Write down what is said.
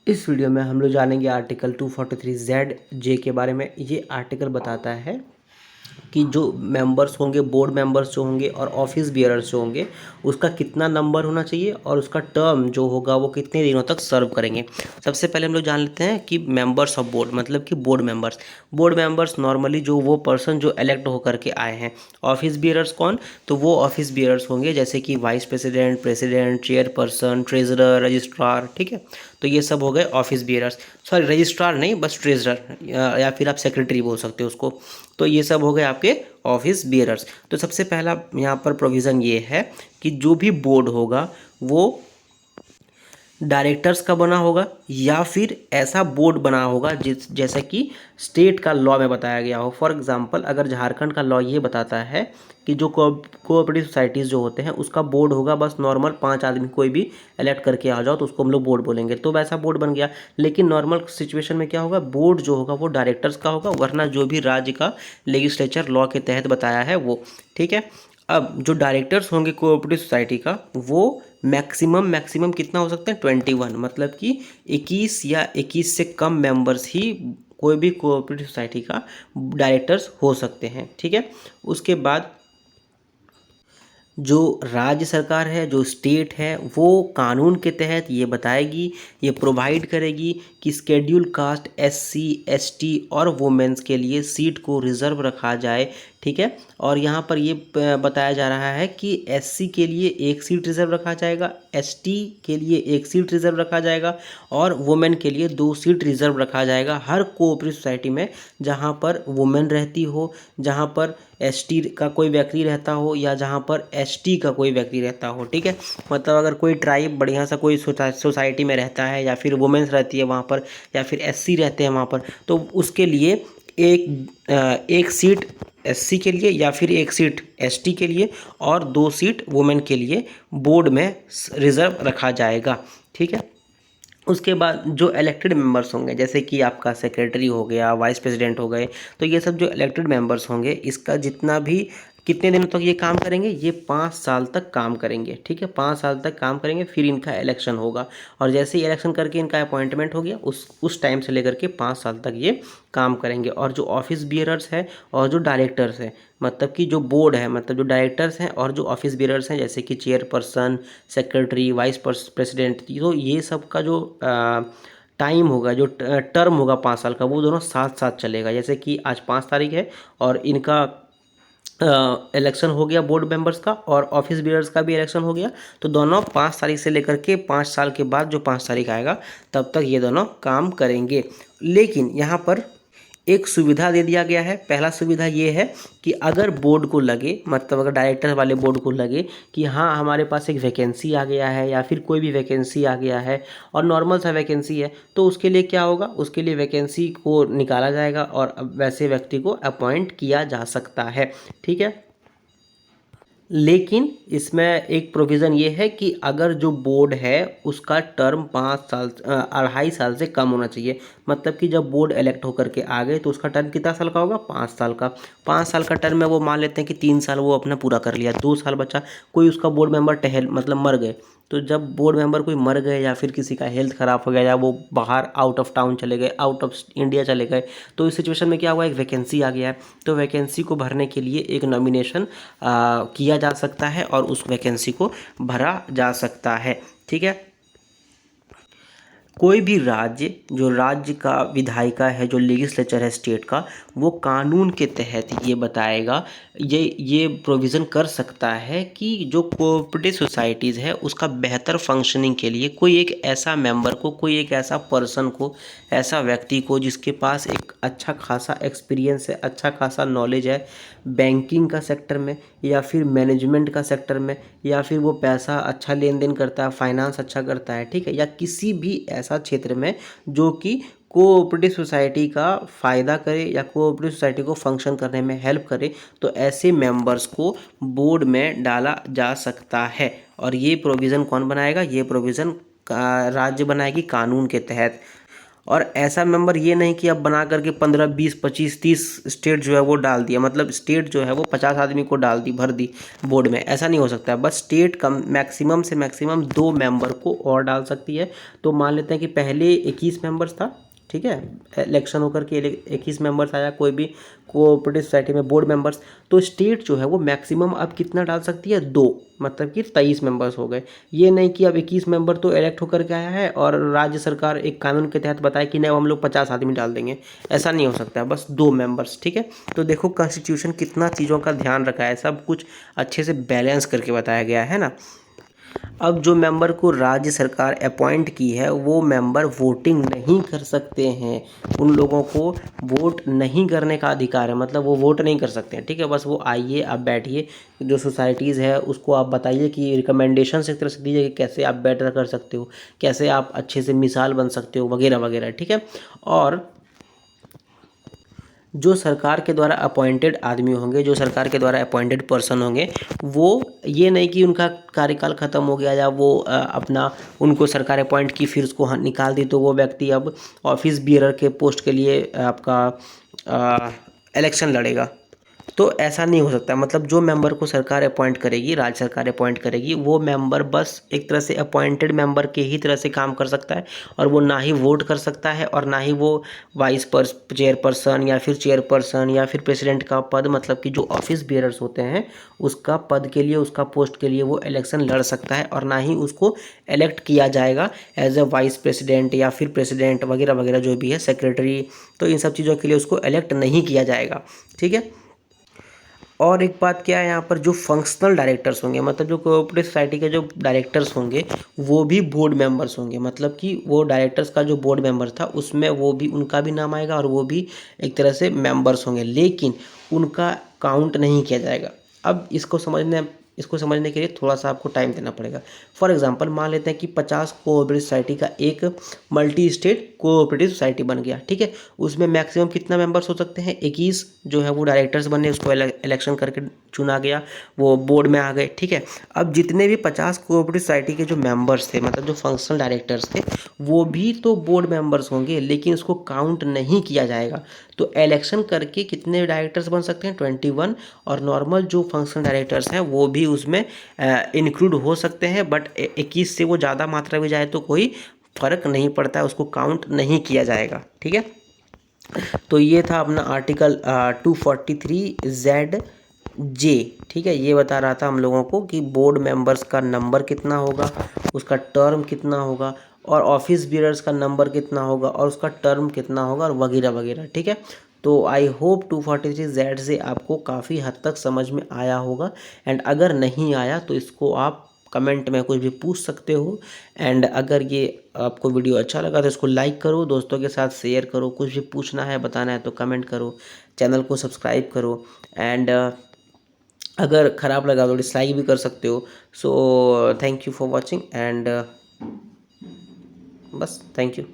इस वीडियो में हम लोग जानेंगे आर्टिकल 243Z जे के बारे में। ये आर्टिकल बताता है कि जो मेंबर्स होंगे, बोर्ड मेंबर्स जो होंगे और ऑफिस बियरर्स जो होंगे, उसका कितना नंबर होना चाहिए और उसका टर्म जो होगा वो कितने दिनों तक सर्व करेंगे। सबसे पहले हम लोग जान लेते हैं कि मेंबर्स ऑफ बोर्ड मतलब कि बोर्ड मेंबर्स नॉर्मली जो वो पर्सन जो इलेक्ट होकर के आए हैं। ऑफिस बियरर्स कौन? तो वो ऑफिस बियरर्स होंगे जैसे कि vice president, president, chairperson, treasurer, registrar. ठीक है, तो ये सब हो गए ऑफिस बियरर्स। सॉरी, रजिस्ट्रार नहीं, बस ट्रेजरर या फिर आप सेक्रेटरी बोल सकते हो उसको। तो ये सब हो गए आपके ऑफिस बियरर्स। तो सबसे पहला यहाँ पर प्रोविज़न ये है कि जो भी बोर्ड होगा वो डायरेक्टर्स का बना होगा या फिर ऐसा बोर्ड बना होगा जैसा कि स्टेट का लॉ में बताया गया हो। फॉर एग्जांपल, अगर झारखंड का लॉ ये बताता है कि जो कोऑपरेटिव सोसाइटीज़ जो होते हैं उसका बोर्ड होगा बस नॉर्मल 5 आदमी, कोई भी इलेक्ट करके आ जाओ तो उसको हम लोग बोर्ड बोलेंगे, तो वैसा बोर्ड बन गया। लेकिन नॉर्मल सिचुएशन में क्या होगा, बोर्ड जो होगा वो डायरेक्टर्स का होगा, वरना जो भी राज्य का लेजिस्लेचर लॉ के तहत बताया है वो। ठीक है, अब जो डायरेक्टर्स होंगे कोऑपरेटिव सोसाइटी का, वो मैक्सिमम कितना हो सकते हैं, 21, मतलब कि 21 या 21 से कम मेंबर्स ही कोई भी कोऑपरेटिव सोसाइटी का डायरेक्टर्स हो सकते हैं। ठीक है, उसके बाद जो राज्य सरकार है, जो स्टेट है, वो कानून के तहत ये बताएगी, ये प्रोवाइड करेगी कि स्केड्यूल कास्ट, एससी, एसटी और वुमेन्स के लिए सीट को रिज़र्व रखा जाए। ठीक है, और यहाँ पर ये बताया जा रहा है कि एससी के लिए 1 सीट रिज़र्व रखा जाएगा, एसटी के लिए 1 सीट रिज़र्व रखा जाएगा और वुमेन के लिए 2 सीट रिज़र्व रखा जाएगा हर कोऑपरेटिव सोसाइटी में जहाँ पर वुमेन रहती हो, जहाँ पर एसटी का कोई व्यक्ति रहता हो या जहाँ पर एसटी का कोई व्यक्ति रहता हो। ठीक है, मतलब अगर कोई ट्राइब बढ़िया सा कोई सोसाइटी में रहता है या फिर वुमेन्स रहती है वहाँ पर या फिर एससी रहते हैं वहाँ पर, तो उसके लिए एक सीट एससी के लिए या फिर 1 सीट एसटी के लिए और 2 सीट वुमेन के लिए बोर्ड में रिजर्व रखा जाएगा। ठीक है, उसके बाद जो इलेक्टेड मेंबर्स होंगे जैसे कि आपका सेक्रेटरी हो गया, वाइस प्रेसिडेंट हो गए, तो ये सब जो इलेक्टेड मेंबर्स होंगे इसका जितना भी कितने दिनों तक ये काम करेंगे, ये 5 साल तक काम करेंगे। ठीक है, 5 साल तक काम करेंगे, फिर इनका इलेक्शन होगा और जैसे ही इलेक्शन करके इनका अपॉइंटमेंट हो गया उस टाइम से लेकर के 5 साल तक ये काम करेंगे। और जो ऑफिस बियरर्स है और जो डायरेक्टर्स हैं, मतलब कि जो बोर्ड है, मतलब जो डायरेक्टर्स हैं और जो ऑफिस बियरर्स हैं जैसे कि चेयरपर्सन, सेक्रेटरी, वाइस प्रेसिडेंट, तो ये सब का जो टाइम होगा, जो टर्म होगा 5 साल का, वो दोनों साथ साथ चलेगा। जैसे कि आज 5 तारीख है और इनका इलेक्शन हो गया बोर्ड मेंबर्स का और ऑफिस बियर्स का भी इलेक्शन हो गया, तो दोनों 5 तारीख से लेकर के 5 साल के बाद जो 5 तारीख आएगा तब तक ये दोनों काम करेंगे। लेकिन यहाँ पर एक सुविधा दे दिया गया है। पहला सुविधा ये है कि अगर बोर्ड को लगे, मतलब अगर डायरेक्टर वाले बोर्ड को लगे कि हाँ हमारे पास एक वैकेंसी आ गया है या फिर कोई भी वैकेंसी आ गया है और नॉर्मल सा वैकेंसी है, तो उसके लिए क्या होगा, उसके लिए वैकेंसी को निकाला जाएगा और वैसे व्यक्ति को अपॉइंट किया जा सकता है। ठीक है, लेकिन इसमें एक प्रोविज़न ये है कि अगर जो बोर्ड है उसका टर्म 5 साल 2.5 साल से कम होना चाहिए। मतलब कि जब बोर्ड इलेक्ट होकर के आ गए तो उसका टर्म कितना साल का होगा, 5 साल का। 5 साल का टर्म में वो मान लेते हैं कि 3 साल वो अपना पूरा कर लिया, 2 साल बचा, कोई उसका बोर्ड मेंबर टहल मतलब मर गए, तो जब बोर्ड मेंबर कोई मर गए या फिर किसी का हेल्थ ख़राब हो गया या वो बाहर आउट ऑफ टाउन चले गए, आउट ऑफ इंडिया चले गए, तो इस सिचुएशन में क्या हुआ, एक वैकेंसी आ गया है, तो वैकेंसी को भरने के लिए एक नॉमिनेशन किया जा सकता है और उस वैकेंसी को भरा जा सकता है। ठीक है, कोई भी राज्य, जो राज्य का विधायिका है, जो लेजिस्लेचर है स्टेट का, वो कानून के तहत ये बताएगा, ये प्रोविज़न कर सकता है कि जो कोऑपरेटिव सोसाइटीज़ है उसका बेहतर फंक्शनिंग के लिए कोई एक ऐसा मेंबर को, कोई एक ऐसा पर्सन को, ऐसा व्यक्ति को जिसके पास एक अच्छा खासा एक्सपीरियंस है, अच्छा खासा नॉलेज है बैंकिंग का सेक्टर में या फिर मैनेजमेंट का सेक्टर में, या फिर वो पैसा अच्छा लेन देन करता है, फाइनेंस अच्छा करता है, ठीक है, या किसी भी ऐसा क्षेत्र में जो कि कोऑपरेटिव सोसाइटी का फ़ायदा करे या कोऑपरेटिव सोसाइटी को फंक्शन करने में हेल्प करे, तो ऐसे मेंबर्स को बोर्ड में डाला जा सकता है। और ये प्रोविज़न कौन बनाएगा, ये प्रोविज़न राज्य बनाएगी कानून के तहत। और ऐसा मेंबर ये नहीं कि अब बना करके 15, 20, 25, 30 स्टेट जो है वो डाल दिया, मतलब स्टेट जो है वो 50 आदमी को डाल दी, भर दी बोर्ड में, ऐसा नहीं हो सकता है। बस स्टेट कम मैक्सिमम से मैक्सिमम 2 मेंबर को और डाल सकती है। तो मान लेते हैं कि पहले 21 मेंबर्स था, ठीक है, इलेक्शन होकर के 21 मेंबर्स आया कोई भी कोऑपरेटिव सोसाइटी में बोर्ड मेंबर्स, तो स्टेट जो है वो मैक्सिमम अब कितना डाल सकती है, 2, मतलब कि 23 मेंबर्स हो गए। ये नहीं कि अब 21 मेंबर तो इलेक्ट होकर के आया है और राज्य सरकार एक कानून के तहत बताए कि नहीं हम लोग 50 आदमी डाल देंगे, ऐसा नहीं हो सकता है, बस 2 मेंबर्स, ठीक है। तो देखो कॉन्स्टिट्यूशन कितना चीज़ों का ध्यान रखा है, सब कुछ अच्छे से बैलेंस करके बताया गया है ना। अब जो मेंबर को राज्य सरकार अपॉइंट की है वो मेंबर वोटिंग नहीं कर सकते हैं, उन लोगों को वोट नहीं करने का अधिकार है, मतलब वो वोट नहीं कर सकते हैं, ठीक है। बस वो आइए, आप बैठिए, जो सोसाइटीज़ है उसको आप बताइए कि रिकमेंडेशन एक तरह से दीजिए कि कैसे आप बेटर कर सकते हो, कैसे आप अच्छे से मिसाल बन सकते हो, वगैरह वगैरह, ठीक है। और जो सरकार के द्वारा अपॉइंटेड आदमी होंगे, जो सरकार के द्वारा अपॉइंटेड पर्सन होंगे, वो ये नहीं कि उनका कार्यकाल ख़त्म हो गया या वो अपना उनको सरकार अपॉइंट की फिर उसको निकाल दी तो वो व्यक्ति अब ऑफिस बियरर के पोस्ट के लिए आपका इलेक्शन लड़ेगा, तो ऐसा नहीं हो सकता। मतलब जो मेंबर को सरकार अपॉइंट करेगी, राज्य सरकार अपॉइंट करेगी, वो मेंबर बस एक तरह से अपॉइंटेड मेंबर के ही तरह से काम कर सकता है, और वो ना ही वोट कर सकता है और ना ही वो चेयरपर्सन या फिर चेयरपर्सन या फिर प्रेसिडेंट का पद, मतलब कि जो ऑफिस बेयरर्स होते हैं उसका पद के लिए, उसका पोस्ट के लिए वो इलेक्शन लड़ सकता है, और ना ही उसको इलेक्ट किया जाएगा एज अ वाइस प्रेसिडेंट या फिर प्रेसिडेंट वगैरह वगैरह जो भी है, सेक्रेटरी, तो इन सब चीज़ों के लिए उसको इलेक्ट नहीं किया जाएगा, ठीक है। और एक बात क्या है, यहाँ पर जो फंक्शनल डायरेक्टर्स होंगे, मतलब जो कोऑपरेटिव सोसाइटी के जो डायरेक्टर्स होंगे वो भी बोर्ड मेंबर्स होंगे, मतलब कि वो डायरेक्टर्स का जो बोर्ड मेंबर था उसमें वो भी, उनका भी नाम आएगा और वो भी एक तरह से मेंबर्स होंगे, लेकिन उनका काउंट नहीं किया जाएगा। अब इसको समझने के लिए थोड़ा सा आपको टाइम देना पड़ेगा। फॉर एग्जांपल मान लेते हैं कि 50 कोऑपरेटिव सोसाइटी का एक मल्टी स्टेट कोऑपरेटिव सोसाइटी बन गया, ठीक है। उसमें मैक्सिमम कितना मेंबर्स हो सकते हैं, 21 जो है वो डायरेक्टर्स बने, उसको इलेक्शन करके चुना गया, वो बोर्ड में आ गए, ठीक है। अब जितने भी 50 कोऑपरेटिव सोसाइटी के जो मेंबर्स थे, मतलब जो फंक्शनल डायरेक्टर्स थे, वो भी तो बोर्ड मेंबर्स होंगे, लेकिन उसको काउंट नहीं किया जाएगा। तो इलेक्शन करके कितने डायरेक्टर्स बन सकते हैं, 21, और नॉर्मल जो फंक्शनल डायरेक्टर्स हैं वो भी उसमें इंक्लूड हो सकते हैं, बट 21 से वो ज़्यादा मात्रा में जाए तो कोई फ़र्क नहीं पड़ता है, उसको काउंट नहीं किया जाएगा, ठीक है। तो ये था अपना आर्टिकल 243ZJ, ठीक है। ये बता रहा था हम लोगों को कि बोर्ड मेंबर्स का नंबर कितना होगा, उसका टर्म कितना होगा, और ऑफिस बियरर्स का नंबर कितना होगा और उसका टर्म कितना होगा, और वगैरह वगैरह, ठीक है। तो आई होप 243Z से आपको काफ़ी हद तक समझ में आया होगा, एंड अगर नहीं आया तो इसको आप कमेंट में कुछ भी पूछ सकते हो। एंड अगर ये आपको वीडियो अच्छा लगा तो इसको लाइक करो, दोस्तों के साथ शेयर करो, कुछ भी पूछना है बताना है तो कमेंट करो, चैनल को सब्सक्राइब करो, एंड अगर ख़राब लगा तो डिसलाइक भी कर सकते हो। So thank you for watching, and बस थैंक यू।